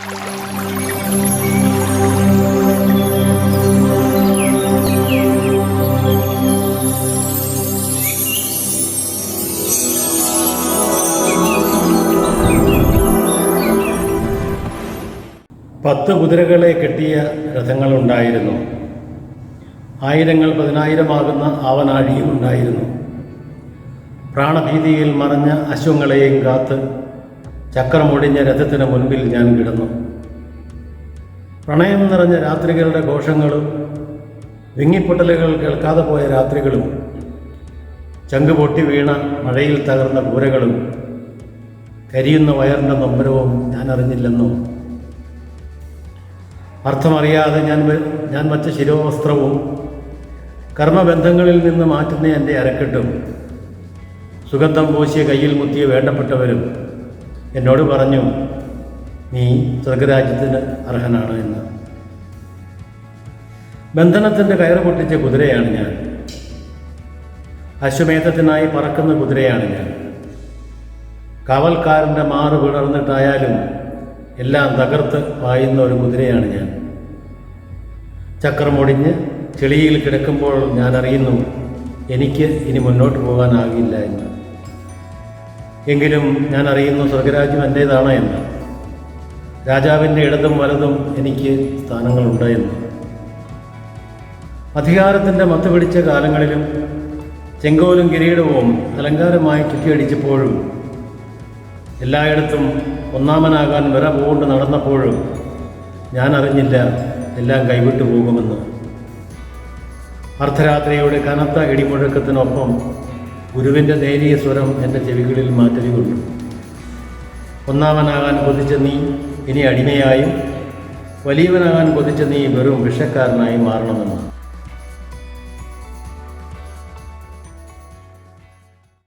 10 കുതിരകളെ കെട്ടിയ രഥങ്ങളുണ്ടായിരുന്നു. 1000 10,000 ആവനാഴിയും ഉണ്ടായിരുന്നു. പ്രാണഭീതിയിൽ മറഞ്ഞ അശ്വങ്ങളെയും കാത്ത് ചക്രമൊടിഞ്ഞ രഥത്തിന് മുൻപിൽ ഞാൻ കിടന്നു. പ്രണയം നിറഞ്ഞ രാത്രികളുടെ ഘോഷങ്ങളും വിങ്ങിപ്പൊട്ടലുകൾ കേൾക്കാതെ പോയ രാത്രികളും ചങ്ക് പൊട്ടി വീണ മഴയിൽ തകർന്ന കൂരകളും കരിയുന്ന വയറിൻ്റെ നൊമ്പരവും ഞാൻ അറിഞ്ഞില്ലെന്നും അർത്ഥമറിയാതെ ഞാൻ വച്ച ശിരോവസ്ത്രവും കർമ്മബന്ധങ്ങളിൽ നിന്ന് മാറ്റുന്ന എൻ്റെ അരക്കെട്ടും സുഗന്ധം പൂശിയ കയ്യിൽ മുത്തിയ വേണ്ടപ്പെട്ടവരും എന്നോട് പറഞ്ഞു, നീ സ്വർഗരാജ്യത്തിന് അർഹനാണ് എന്ന്. ബന്ധനത്തിൻ്റെ കയറ് പൊട്ടിച്ച കുതിരയാണ് ഞാൻ. അശ്വമേധത്തിനായി പറക്കുന്ന കുതിരയാണ് ഞാൻ. കാവൽക്കാരൻ്റെ മാറ് പിളർന്നിട്ടായാലും എല്ലാം തകർത്ത് പായുന്ന ഒരു കുതിരയാണ് ഞാൻ. ചക്രമൊടിഞ്ഞ് ചെളിയിൽ കിടക്കുമ്പോൾ ഞാൻ അറിയുന്നു എനിക്ക് ഇനി മുന്നോട്ട് പോകാനാകില്ല എന്ന്. എങ്കിലും ഞാൻ അറിയുന്നു സ്വർഗരാജ്യം എൻ്റേതാണ് എന്ന്. രാജാവിൻ്റെ ഇടതും വലതും എനിക്ക് സ്ഥാനങ്ങളുണ്ട് എന്ന്. അധികാരത്തിൻ്റെ മത്ത് പിടിച്ച കാലങ്ങളിലും ചെങ്കോലും കിരീടവും അലങ്കാരമായി ചുറ്റിയടിച്ചപ്പോഴും എല്ലായിടത്തും ഒന്നാമനാകാൻ വിറ പൂണ്ട് നടന്നപ്പോഴും ഞാൻ അറിഞ്ഞില്ല എല്ലാം കൈവിട്ടു പോകുമെന്ന്. അർദ്ധരാത്രിയുടെ കനത്ത ഇടിമുഴക്കത്തിനൊപ്പം ഗുരുവിൻ്റെ ദയനീയ സ്വരം എൻ്റെ ചെവികളിൽ മാറ്റലി കൊണ്ടു. ഒന്നാമനാകാൻ കൊതിച്ച നീ ഇനി അടിമയായും വലിയവനാകാൻ കൊതിച്ച നീ വെറും വിഷക്കാരനായി മാറണമെന്ന്.